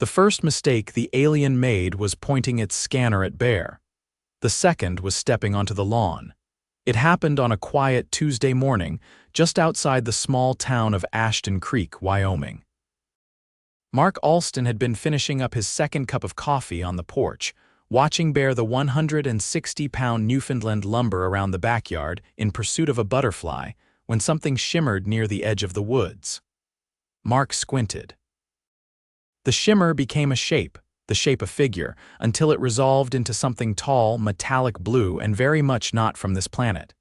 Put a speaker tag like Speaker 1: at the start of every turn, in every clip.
Speaker 1: The first mistake the alien made was pointing its scanner at Bear. The second was stepping onto the lawn. It happened on a quiet Tuesday morning, just outside the small town of Ashton Creek, Wyoming. Mark Olsten had been finishing up his second cup of coffee on the porch, watching Bear the 160-pound Newfoundland lumber around the backyard in pursuit of a butterfly, when something shimmered near the edge of the woods. Mark squinted. The shimmer became a shape, the shape of figure, until it resolved into something tall, metallic blue, and very much not from this planet.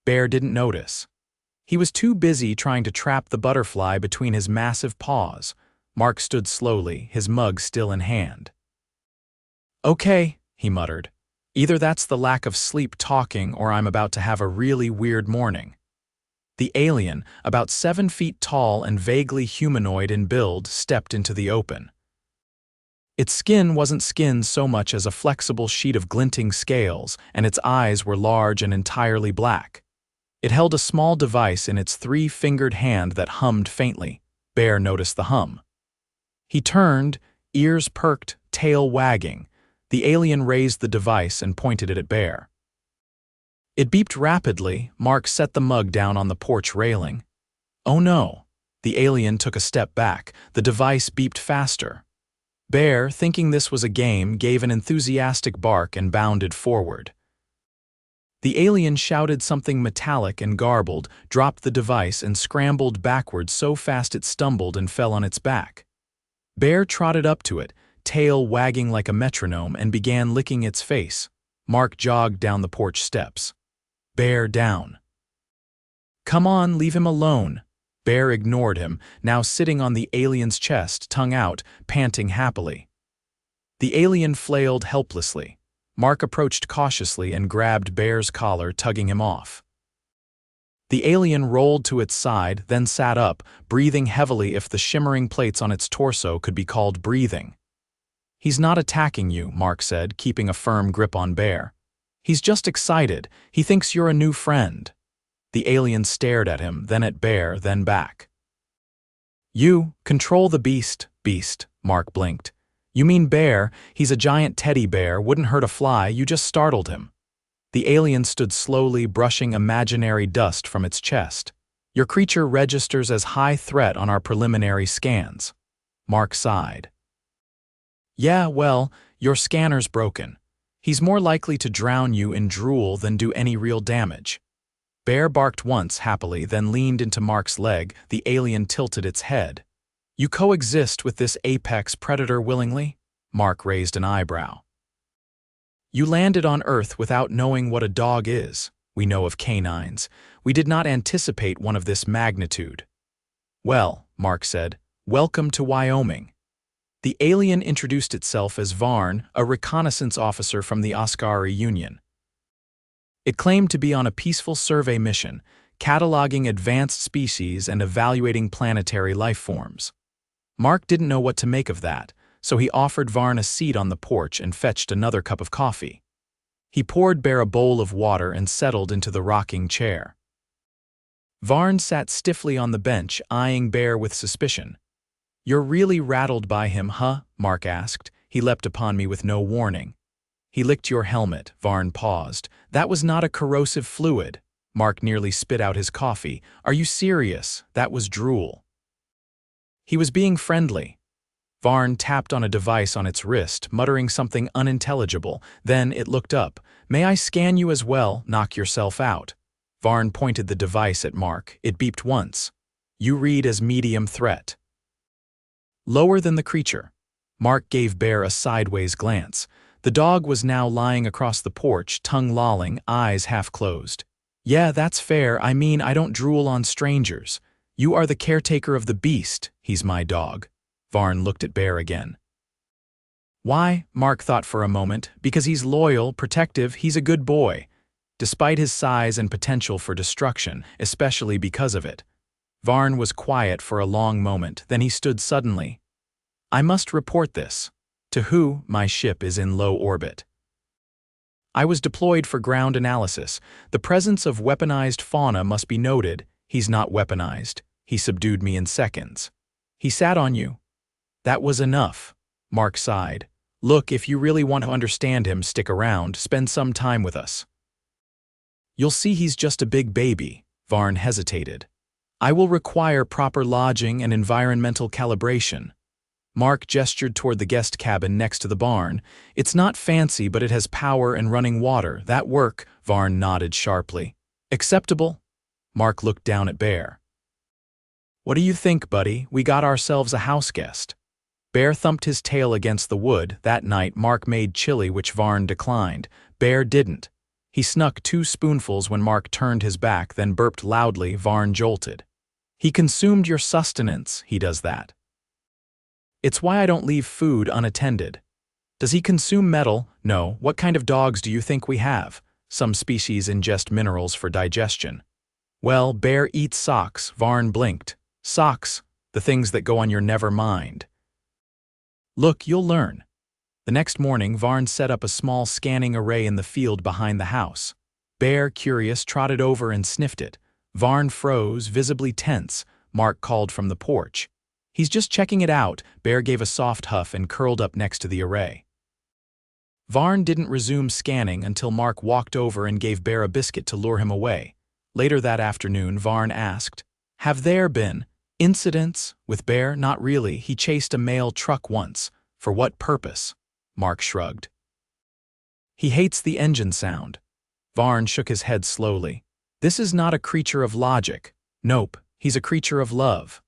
Speaker 1: Bear didn't notice. He was too busy trying to trap the butterfly between his massive paws. Mark stood slowly, his mug still in hand. "Okay," he muttered. "Either that's the lack of sleep talking or I'm about to have a really weird morning." The alien, about 7 feet tall and vaguely humanoid in build, stepped into the open. Its skin wasn't skin so much as a flexible sheet of glinting scales, and its eyes were large and entirely black. It held a small device in its 3-fingered hand that hummed faintly. Bear noticed the hum. He turned, ears perked, tail wagging. The alien raised the device and pointed it at Bear. It beeped rapidly. Mark set the mug down on the porch railing. Oh no! The alien took a step back. The device beeped faster. Bear, thinking this was a game, gave an enthusiastic bark and bounded forward. The alien shouted something metallic and garbled, dropped the device, and scrambled backward so fast it stumbled and fell on its back. Bear trotted up to it, tail wagging like a metronome, and began licking its face. Mark jogged down the porch steps. Bear down. "Come on, leave him alone." Bear ignored him, now sitting on the alien's chest, tongue out, panting happily. The alien flailed helplessly. Mark approached cautiously and grabbed Bear's collar, tugging him off. The alien rolled to its side, then sat up, breathing heavily, if the shimmering plates on its torso could be called breathing. "He's not attacking you," Mark said, keeping a firm grip on Bear. "He's just excited. He thinks you're a new friend." The alien stared at him, then at Bear, then back. "You, control the beast, beast," Mark blinked. "You mean Bear? He's a giant teddy bear, wouldn't hurt a fly, you just startled him." The alien stood slowly, brushing imaginary dust from its chest. "Your creature registers as high threat on our preliminary scans." Mark sighed. "Yeah, well, your scanner's broken. He's more likely to drown you in drool than do any real damage." Bear barked once happily, then leaned into Mark's leg. The alien tilted its head. "You coexist with this apex predator willingly?" Mark raised an eyebrow. "You landed on Earth without knowing what a dog is. We know of canines. We did not anticipate one of this magnitude." "Well," Mark said, "welcome to Wyoming." The alien introduced itself as Varn, a reconnaissance officer from the Askari Union. It claimed to be on a peaceful survey mission, cataloging advanced species and evaluating planetary life forms. Mark didn't know what to make of that, so he offered Varn a seat on the porch and fetched another cup of coffee. He poured Bear a bowl of water and settled into the rocking chair. Varn sat stiffly on the bench, eyeing Bear with suspicion. "You're really rattled by him, huh?" Mark asked. "He leapt upon me with no warning." "He licked your helmet." Varn paused. "That was not a corrosive fluid." Mark nearly spit out his coffee. "Are you serious? That was drool." He was being friendly. Varn tapped on a device on its wrist, muttering something unintelligible. Then it looked up. "May I scan you as well? Knock yourself out." Varn pointed the device at Mark. It beeped once. "You read as medium threat." Lower than the creature. Mark gave Bear a sideways glance. The dog was now lying across the porch, tongue lolling, eyes half closed. "Yeah, that's fair. I mean, I don't drool on strangers. You are the caretaker of the beast. He's my dog." Varn looked at Bear again. "Why?" Mark thought for a moment. "Because he's loyal, protective, he's a good boy. Despite his size and potential for destruction, especially because of it." Varn was quiet for a long moment, then he stood suddenly. "I must report this." "To who?" "My ship is in low orbit. I was deployed for ground analysis. The presence of weaponized fauna must be noted." "He's not weaponized. He subdued me in seconds." "He sat on you." "That was enough." Mark sighed. Look, if you really want to understand him, stick around, spend some time with us. You'll see he's just a big baby. Varn hesitated. I will require proper lodging and environmental calibration. Mark gestured toward the guest cabin next to the barn. It's not fancy, but it has power and running water. That work, Varn nodded sharply. Acceptable? Mark looked down at Bear. What do you think, buddy? We got ourselves a house guest. Bear thumped his tail against the wood. That night, Mark made chili, which Varn declined. Bear didn't. He snuck 2 spoonfuls when Mark turned his back, then burped loudly. Varn jolted. He consumed your sustenance. He does that. It's why I don't leave food unattended. Does he consume metal? No. What kind of dogs do you think we have? Some species ingest minerals for digestion. Well, Bear eats socks. Varn blinked. Socks, the things that go on your never mind. Look, you'll learn. The next morning, Varn set up a small scanning array in the field behind the house. Bear, curious, trotted over and sniffed it. Varn froze, visibly tense. Mark called from the porch. He's just checking it out. Bear gave a soft huff and curled up next to the array. Varn didn't resume scanning until Mark walked over and gave Bear a biscuit to lure him away. Later that afternoon, Varn asked, Have there been incidents with Bear? Not really. He chased a mail truck once. For what purpose? Mark shrugged. He hates the engine sound. Varn shook his head slowly. This is not a creature of logic. Nope, he's a creature of love.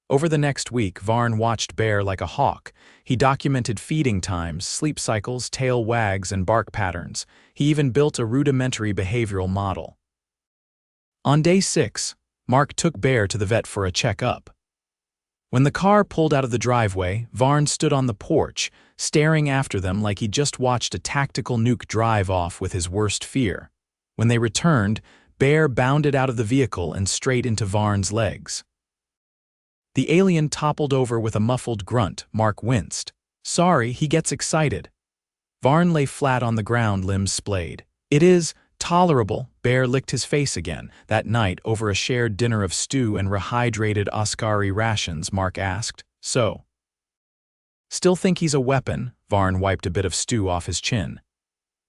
Speaker 1: Over the next week, Varn watched Bear like a hawk. He documented feeding times, sleep cycles, tail wags, and bark patterns. He even built a rudimentary behavioral model. On day 6, Mark took Bear to the vet for a checkup. When the car pulled out of the driveway, Varn stood on the porch, staring after them like he'd just watched a tactical nuke drive off with his worst fear. When they returned, Bear bounded out of the vehicle and straight into Varn's legs. The alien toppled over with a muffled grunt. Mark winced. Sorry, he gets excited. Varn lay flat on the ground, limbs splayed. It is tolerable. Bear licked his face again. That night, over a shared dinner of stew and rehydrated Ascari rations, Mark asked, So? Still think he's a weapon? Varn wiped a bit of stew off his chin.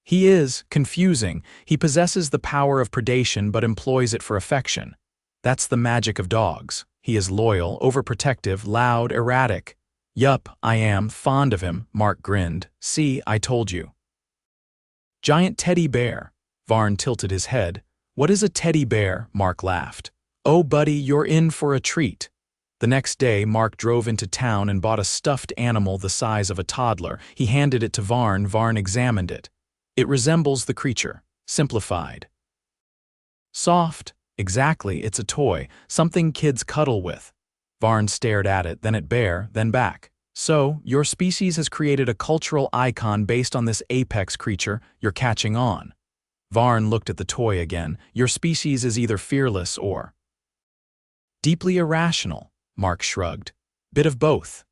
Speaker 1: He is confusing. He possesses the power of predation but employs it for affection. That's the magic of dogs. He is loyal, overprotective, loud, erratic. Yup, I am fond of him, Mark grinned. See, I told you. Giant teddy bear. Varn tilted his head. What is a teddy bear? Mark laughed. Oh, buddy, you're in for a treat. The next day, Mark drove into town and bought a stuffed animal the size of a toddler. He handed it to Varn. Varn examined it. It resembles the creature, simplified. Soft. Exactly, it's a toy, something kids cuddle with. Varn stared at it, then at Bear, then back. So, your species has created a cultural icon based on this apex creature. You're catching on. Varn looked at the toy again. Your species is either fearless or deeply irrational. Mark shrugged. Bit of both.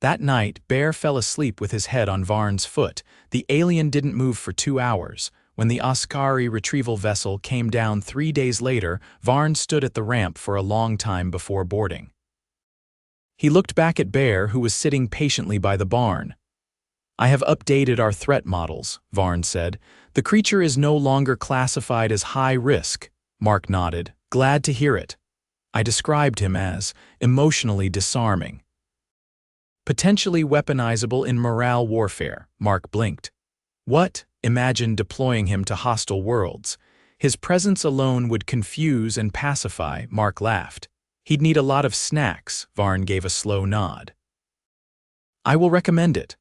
Speaker 1: That night, Bear fell asleep with his head on Varn's foot. The alien didn't move for 2 hours. When the Ascari retrieval vessel came down 3 days later, Varn stood at the ramp for a long time before boarding. He looked back at Bear, who was sitting patiently by the barn. I have updated our threat models, Varn said. The creature is no longer classified as high risk. Mark nodded. Glad to hear it. I described him as emotionally disarming. Potentially weaponizable in morale warfare. Mark blinked. What? Imagine deploying him to hostile worlds. His presence alone would confuse and pacify. Mark laughed. He'd need a lot of snacks. Varn gave a slow nod. I will recommend it.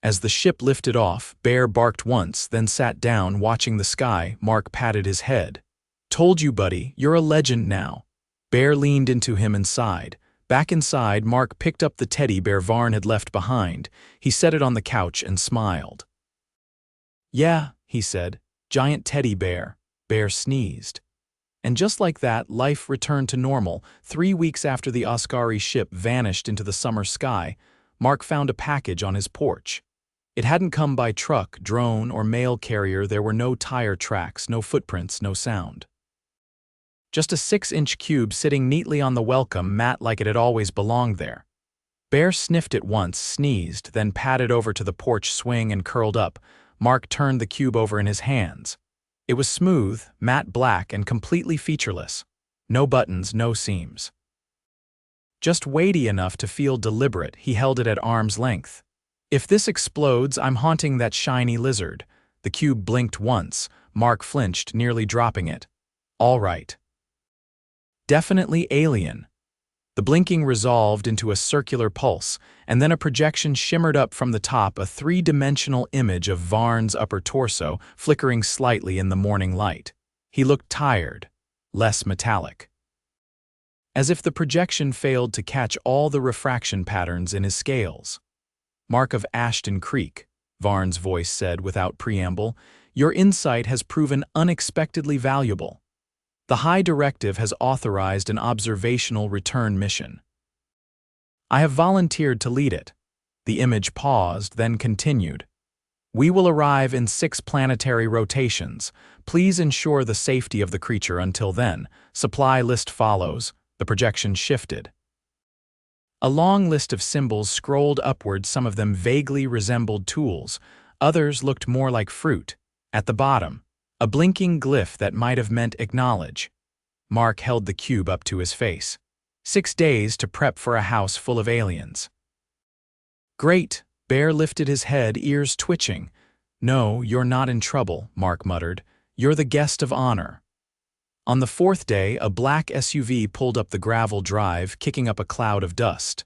Speaker 1: As the ship lifted off, Bear barked once, then sat down, watching the sky. Mark patted his head. Told you, buddy, you're a legend now. Bear leaned into him and sighed. Back inside, Mark picked up the teddy bear Varn had left behind. He set it on the couch and smiled. Yeah, he said, giant teddy bear. Bear sneezed. And just like that, life returned to normal. 3 weeks after the Ascari ship vanished into the summer sky, Mark found a package on his porch. It hadn't come by truck, drone, or mail carrier. There were no tire tracks, no footprints, no sound. Just a 6-inch cube sitting neatly on the welcome mat like it had always belonged there. Bear sniffed it once, sneezed, then padded over to the porch swing and curled up. Mark turned the cube over in his hands. It was smooth, matte black, and completely featureless. No buttons, no seams. Just weighty enough to feel deliberate, he held it at arm's length. If this explodes, I'm haunting that shiny lizard. The cube blinked once. Mark flinched, nearly dropping it. All right. Definitely alien. The blinking resolved into a circular pulse, and then a projection shimmered up from the top, a three-dimensional image of Varn's upper torso, flickering slightly in the morning light. He looked tired, less metallic. As if the projection failed to catch all the refraction patterns in his scales. "Mark of Ashton Creek," Varn's voice said without preamble, "your insight has proven unexpectedly valuable. The High Directive has authorized an observational return mission. I have volunteered to lead it." The image paused, then continued. "We will arrive in 6 planetary rotations. Please ensure the safety of the creature until then. Supply list follows." The projection shifted. A long list of symbols scrolled upward, some of them vaguely resembled tools, others looked more like fruit. At the bottom, a blinking glyph that might have meant acknowledge. Mark held the cube up to his face. 6 days to prep for a house full of aliens. "Great," Bear lifted his head, ears twitching. "No, you're not in trouble," Mark muttered. "You're the guest of honor." On the 4th day, a black SUV pulled up the gravel drive, kicking up a cloud of dust.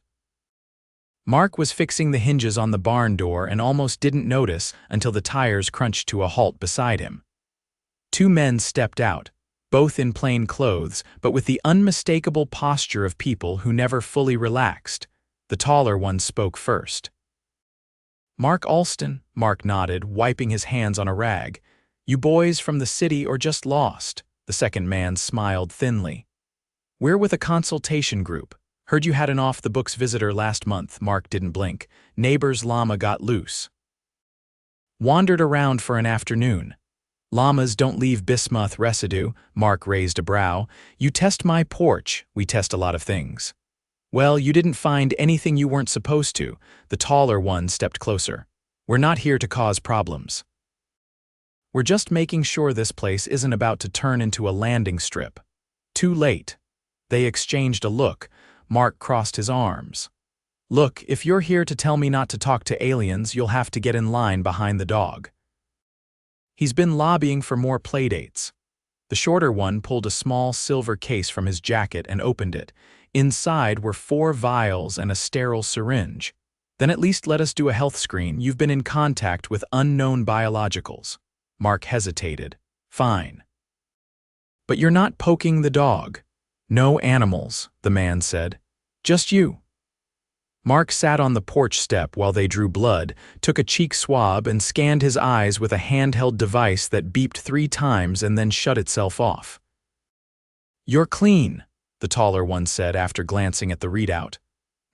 Speaker 1: Mark was fixing the hinges on the barn door and almost didn't notice until the tires crunched to a halt beside him. 2 men stepped out, both in plain clothes, but with the unmistakable posture of people who never fully relaxed. The taller one spoke first. "Mark Olsten," Mark nodded, wiping his hands on a rag. "You boys from the city or just lost?" The second man smiled thinly. "We're with a consultation group. Heard you had an off-the-books visitor last month." Mark didn't blink. "Neighbor's llama got loose. Wandered around for an afternoon. Llamas don't leave bismuth residue." Mark raised a brow. "You test my porch, we test a lot of things." "Well, you didn't find anything you weren't supposed to." The taller one stepped closer. "We're not here to cause problems. We're just making sure this place isn't about to turn into a landing strip." "Too late." They exchanged a look. Mark crossed his arms. "Look, if you're here to tell me not to talk to aliens, you'll have to get in line behind the dog. He's been lobbying for more playdates." The shorter one pulled a small silver case from his jacket and opened it. Inside were 4 vials and a sterile syringe. "Then at least let us do a health screen. You've been in contact with unknown biologicals." Mark hesitated. "Fine. But you're not poking the dog." "No animals," the man said. "Just you." Mark sat on the porch step while they drew blood, took a cheek swab, and scanned his eyes with a handheld device that beeped 3 times and then shut itself off. "You're clean," the taller one said after glancing at the readout.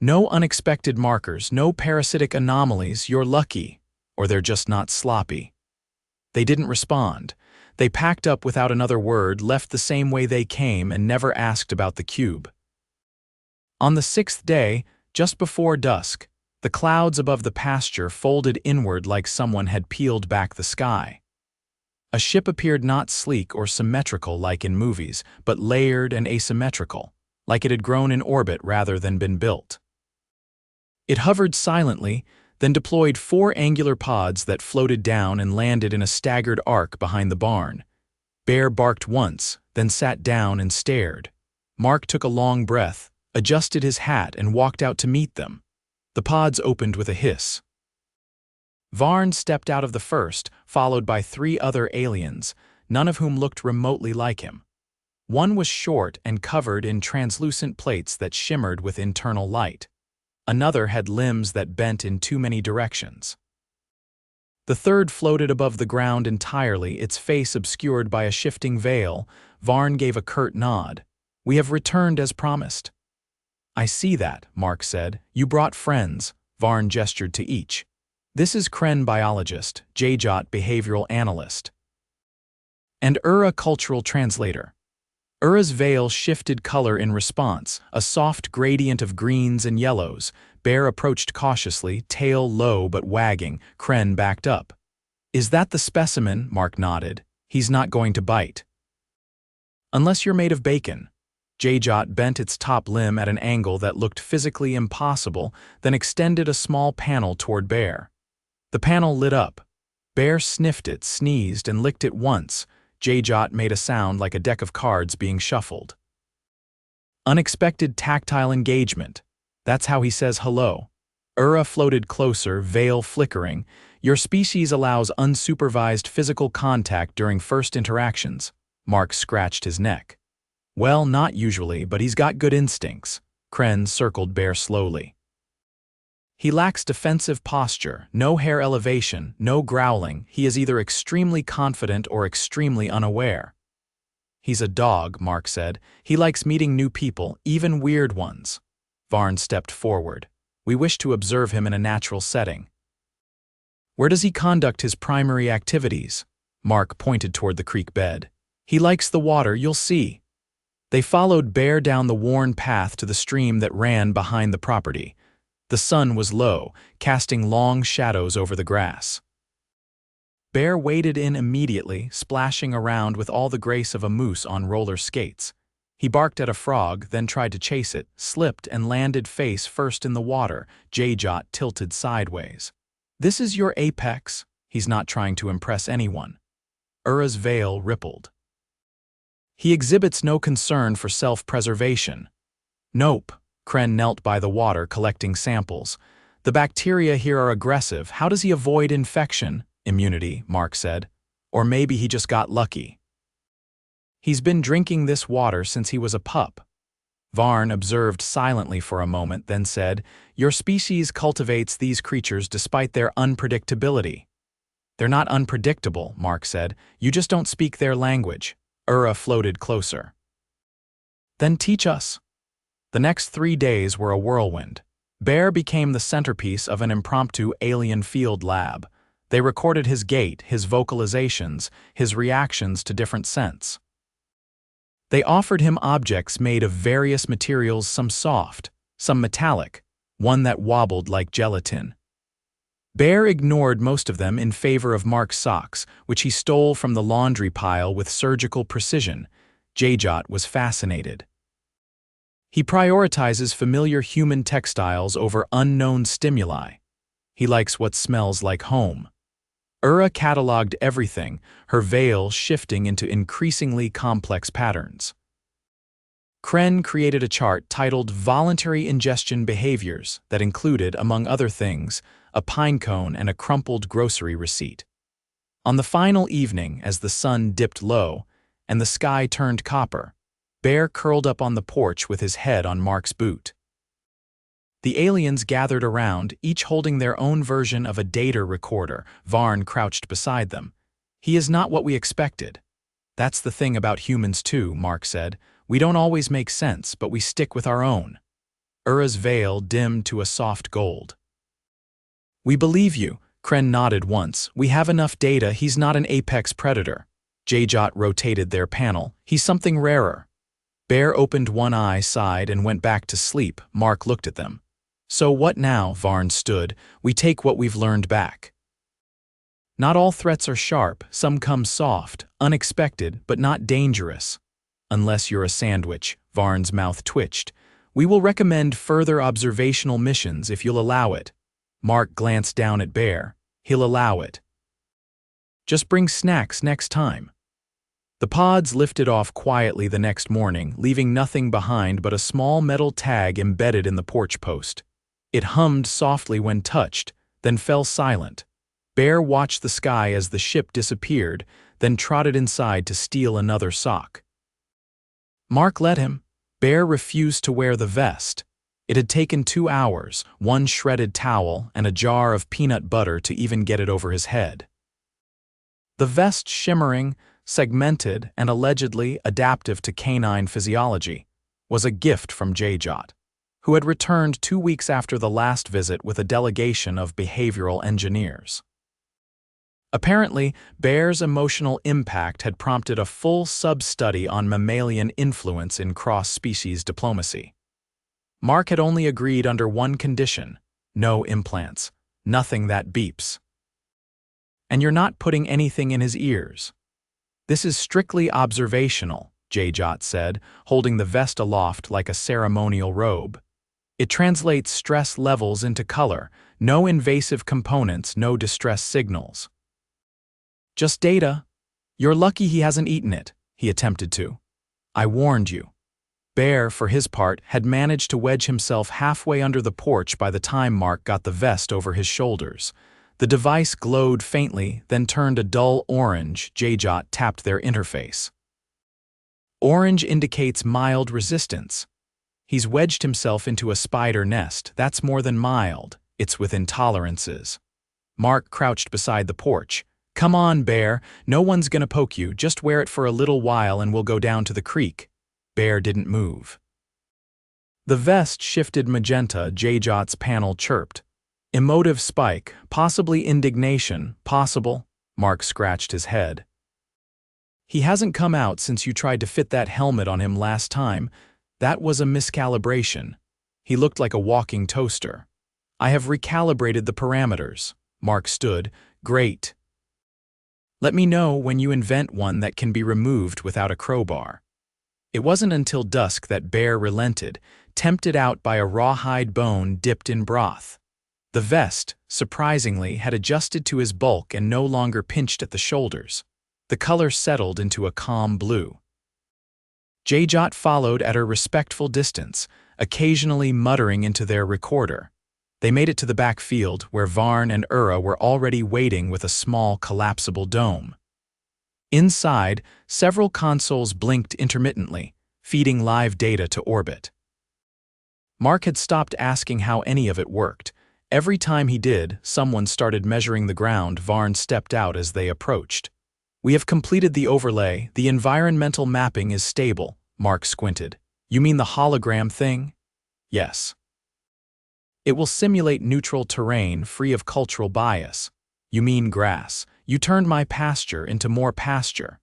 Speaker 1: "No unexpected markers, no parasitic anomalies. You're lucky. Or they're just not sloppy." They didn't respond. They packed up without another word, left the same way they came, and never asked about the cube. On the 6th day, just before dusk, the clouds above the pasture folded inward like someone had peeled back the sky. A ship appeared not sleek or symmetrical like in movies, but layered and asymmetrical, like it had grown in orbit rather than been built. It hovered silently, then deployed 4 angular pods that floated down and landed in a staggered arc behind the barn. Bear barked once, then sat down and stared. Mark took a long breath, adjusted his hat, and walked out to meet them. The pods opened with a hiss. Varn stepped out of the first, followed by 3 other aliens, none of whom looked remotely like him. One was short and covered in translucent plates that shimmered with internal light. Another had limbs that bent in too many directions. The third floated above the ground entirely, its face obscured by a shifting veil. Varn gave a curt nod. "We have returned as promised." "I see that," Mark said. "You brought friends." Varn gestured to each. "This is Kren, biologist, Jjot, behavioral analyst, and Ura, cultural translator." Ura's veil shifted color in response, a soft gradient of greens and yellows. Bear approached cautiously, tail low but wagging. Kren backed up. "Is that the specimen?" Mark nodded. "He's not going to bite." "Unless you're made of bacon." Jayjot bent its top limb at an angle that looked physically impossible, then extended a small panel toward Bear. The panel lit up. Bear sniffed it, sneezed, and licked it once. Jayjot made a sound like a deck of cards being shuffled. Unexpected tactile engagement. That's how he says hello. Ura floated closer, veil flickering. "Your species allows unsupervised physical contact during first interactions." Mark scratched his neck. "Well, not usually, but he's got good instincts." Kren circled Bear slowly. "He lacks defensive posture, no hair elevation, no growling. He is either extremely confident or extremely unaware." "He's a dog," Mark said. "He likes meeting new people, even weird ones." Varn stepped forward. "We wish to observe him in a natural setting." "Where does he conduct his primary activities?" Mark pointed toward the creek bed. "He likes the water, you'll see." They followed Bear down the worn path to the stream that ran behind the property. The sun was low, casting long shadows over the grass. Bear waded in immediately, splashing around with all the grace of a moose on roller skates. He barked at a frog, then tried to chase it, slipped and landed face first in the water. Jayjot tilted sideways. "This is your apex." He's not trying to impress anyone. Ura's veil rippled. "He exhibits no concern for self-preservation." "Nope." Kren knelt by the water, collecting samples. "The bacteria here are aggressive. How does he avoid infection?" "Immunity," Mark said. "Or maybe he just got lucky." "He's been drinking this water since he was a pup." Varn observed silently for a moment, then said, "Your species cultivates these creatures despite their unpredictability." "They're not unpredictable," Mark said. "You just don't speak their language." Ura floated closer. "Then teach us." The next 3 days were a whirlwind. Bear became the centerpiece of an impromptu alien field lab. They recorded his gait, his vocalizations, his reactions to different scents. They offered him objects made of various materials, some soft, some metallic, one that wobbled like gelatin. Bear ignored most of them in favor of Mark's socks, which he stole from the laundry pile with surgical precision. Jayjot was fascinated. He prioritizes familiar human textiles over unknown stimuli. He likes what smells like home. Ura cataloged everything, her veil shifting into increasingly complex patterns. Kren created a chart titled Voluntary Ingestion Behaviors that included, among other things, a pine cone and a crumpled grocery receipt. On the final evening, as the sun dipped low and the sky turned copper, Bear curled up on the porch with his head on Mark's boot. The aliens gathered around, each holding their own version of a data recorder. Varn crouched beside them. "He is not what we expected." "That's the thing about humans too," Mark said. "We don't always make sense, but we stick with our own." Ura's veil dimmed to a soft gold. "We believe you," Kren nodded once. "We have enough data. He's not an apex predator." Jayjot rotated their panel. "He's something rarer." Bear opened one eye, sighed, and went back to sleep. Mark looked at them. "So what now?" Varn stood. "We take what we've learned back." "Not all threats are sharp. Some come soft, unexpected, but not dangerous." "Unless you're a sandwich," Varn's mouth twitched. "We will recommend further observational missions if you'll allow it." Mark glanced down at Bear. "He'll allow it." "Just bring snacks next time." The pods lifted off quietly the next morning, leaving nothing behind but a small metal tag embedded in the porch post. It hummed softly when touched, then fell silent. Bear watched the sky as the ship disappeared, then trotted inside to steal another sock. Mark let him. Bear refused to wear the vest. It had taken 2 hours, 1 shredded towel, and a jar of peanut butter to even get it over his head. The vest, shimmering, segmented, and allegedly adaptive to canine physiology, was a gift from Jayjot, who had returned 2 weeks after the last visit with a delegation of behavioral engineers. Apparently, Bear's emotional impact had prompted a full sub-study on mammalian influence in cross-species diplomacy. Mark had only agreed under one condition: no implants, nothing that beeps. And you're not putting anything in his ears. This is strictly observational, Jot said, holding the vest aloft like a ceremonial robe. It translates stress levels into color, no invasive components, no distress signals. Just data. You're lucky he hasn't eaten it, he attempted to. I warned you. Bear, for his part, had managed to wedge himself halfway under the porch by the time Mark got the vest over his shoulders. The device glowed faintly, then turned a dull orange. Jot tapped their interface. Orange indicates mild resistance. He's wedged himself into a spider nest. That's more than mild. It's with intolerances. Mark crouched beside the porch. Come on, Bear. No one's gonna poke you. Just wear it for a little while and we'll go down to the creek. Bear didn't move. The vest shifted magenta. Jot's panel chirped. Emotive spike, possibly indignation, possible. Mark scratched his head. He hasn't come out since you tried to fit that helmet on him last time. That was a miscalibration. He looked like a walking toaster. I have recalibrated the parameters. Mark stood. Great. Let me know when you invent one that can be removed without a crowbar. It wasn't until dusk that Bear relented, tempted out by a rawhide bone dipped in broth. The vest, surprisingly, had adjusted to his bulk and no longer pinched at the shoulders. The color settled into a calm blue. Jot followed at a respectful distance, occasionally muttering into their recorder. They made it to the back field, where Varn and were already waiting with a small collapsible dome. Inside, several consoles blinked intermittently, feeding live data to orbit. Mark had stopped asking how any of it worked. Every time he did, someone started measuring the ground. Varn stepped out as they approached. We have completed the overlay. The environmental mapping is stable. Mark squinted. You mean the hologram thing? Yes. It will simulate neutral terrain free of cultural bias. You mean grass. You turned my pasture into more pasture.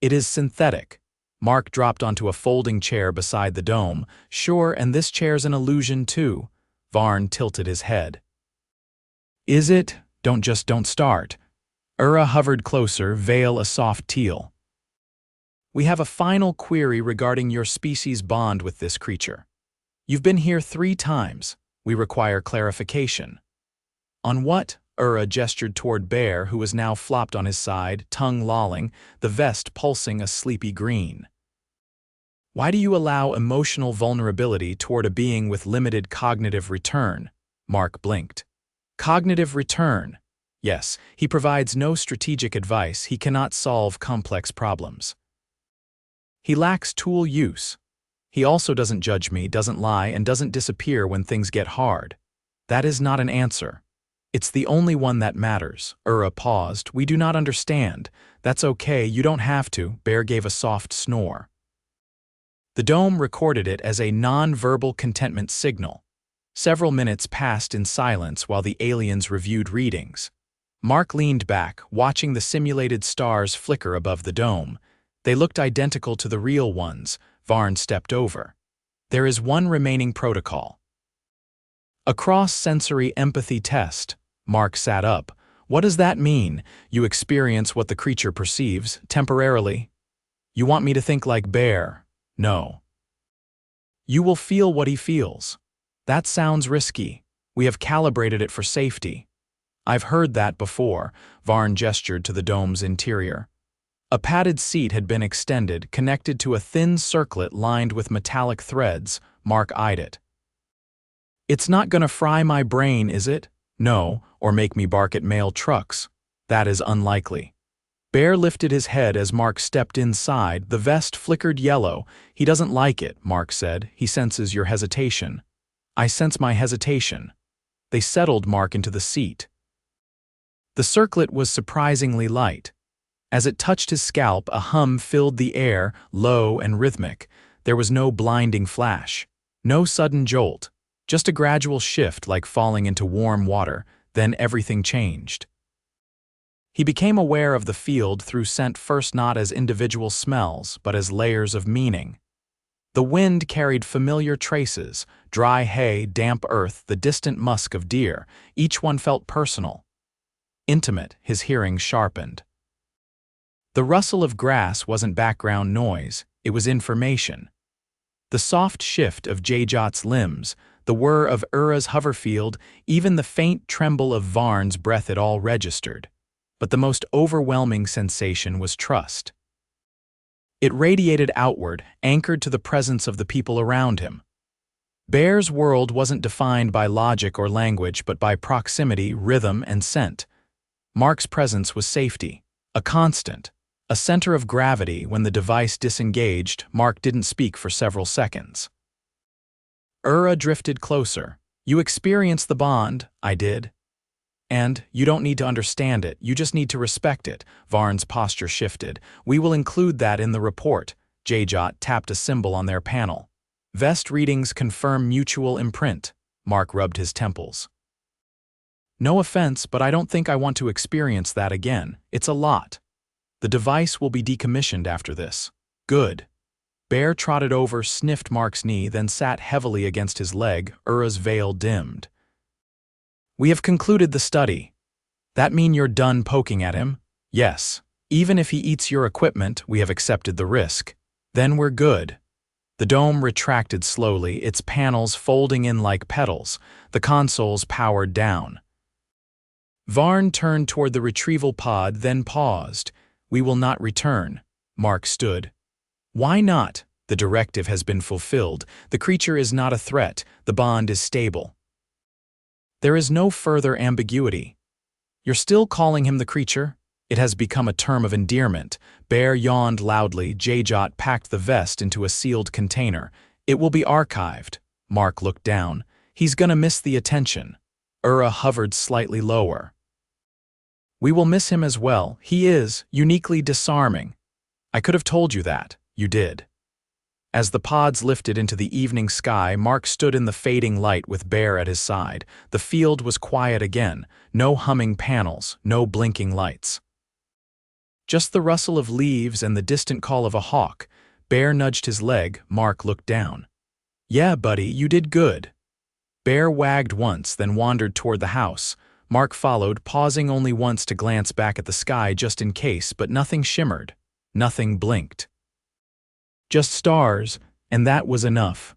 Speaker 1: It is synthetic. Mark dropped onto a folding chair beside the dome. Sure, and this chair's an illusion too. Varn tilted his head. Is it? Don't start. Hovered closer, veil a soft teal. We have a final query regarding your species' bond with this creature. You've been here 3 times. We require clarification. On what? Gestured toward Bear, who was now flopped on his side, tongue lolling, the vest pulsing a sleepy green. Why do you allow emotional vulnerability toward a being with limited cognitive return? Mark blinked. Cognitive return. Yes, he provides no strategic advice. He cannot solve complex problems. He lacks tool use. He also doesn't judge me, doesn't lie, and doesn't disappear when things get hard. That is not an answer. It's the only one that matters. Paused. We do not understand. That's okay, you don't have to. Bear gave a soft snore. The dome recorded it as a non-verbal contentment signal. Several minutes passed in silence while the aliens reviewed readings. Mark leaned back, watching the simulated stars flicker above the dome. They looked identical to the real ones. Varn stepped over. There is one remaining protocol. A cross-sensory empathy test. Mark sat up. What does that mean? You experience what the creature perceives, temporarily. You want me to think like Bear? No. You will feel what he feels. That sounds risky. We have calibrated it for safety. I've heard that before. Varn gestured to the dome's interior. A padded seat had been extended, connected to a thin circlet lined with metallic threads. Mark eyed it. It's not gonna fry my brain, is it? No, or make me bark at mail trucks. That is unlikely. Bear lifted his head as Mark stepped inside. The vest flickered yellow. He doesn't like it, Mark said. He senses your hesitation. I sense my hesitation. They settled Mark into the seat. The circlet was surprisingly light. As it touched his scalp, a hum filled the air, low and rhythmic. There was no blinding flash, no sudden jolt, just a gradual shift like falling into warm water. Then everything changed. He became aware of the field through scent, first not as individual smells, but as layers of meaning. The wind carried familiar traces: dry hay, damp earth, the distant musk of deer. Each one felt personal. Intimate, his hearing sharpened. The rustle of grass wasn't background noise, it was information. The soft shift of Jajot's limbs, the whir of Ura's hoverfield, even the faint tremble of Varn's breath, it all registered. But the most overwhelming sensation was trust. It radiated outward, anchored to the presence of the people around him. Bear's world wasn't defined by logic or language, but by proximity, rhythm, and scent. Mark's presence was safety, a constant, a center of gravity. When the device disengaged, Mark didn't speak for several seconds. Ura drifted closer. "You experienced the bond." "I did." "And you don't need to understand it, you just need to respect it." Varn's posture shifted. "We will include that in the report." Jajot tapped a symbol on their panel. "Vest readings confirm mutual imprint." Mark rubbed his temples. "No offense, but I don't think I want to experience that again. It's a lot. The device will be decommissioned after this." "Good." Bear trotted over, sniffed Mark's knee, then sat heavily against his leg. Ura's veil dimmed. "We have concluded the study." "That mean you're done poking at him?" "Yes. Even if he eats your equipment, we have accepted the risk." "Then we're good." The dome retracted slowly, its panels folding in like petals. The consoles powered down. Varn turned toward the retrieval pod, then paused. "We will not return." Mark stood. "Why not?" "The directive has been fulfilled. The creature is not a threat. The bond is stable. There is no further ambiguity." "You're still calling him the creature?" "It has become a term of endearment." Bear yawned loudly. Jajot packed the vest into a sealed container. "It will be archived." Mark looked down. "He's gonna miss the attention." Ura hovered slightly lower. "We will miss him as well. He is uniquely disarming." "I could have told you that." "You did." As the pods lifted into the evening sky, Mark stood in the fading light with Bear at his side. The field was quiet again. No humming panels, no blinking lights. Just the rustle of leaves and the distant call of a hawk. Bear nudged his leg. Mark looked down. "Yeah, buddy, you did good." Bear wagged once, then wandered toward the house. Mark followed, pausing only once to glance back at the sky just in case, but nothing shimmered. Nothing blinked. Just stars, and that was enough.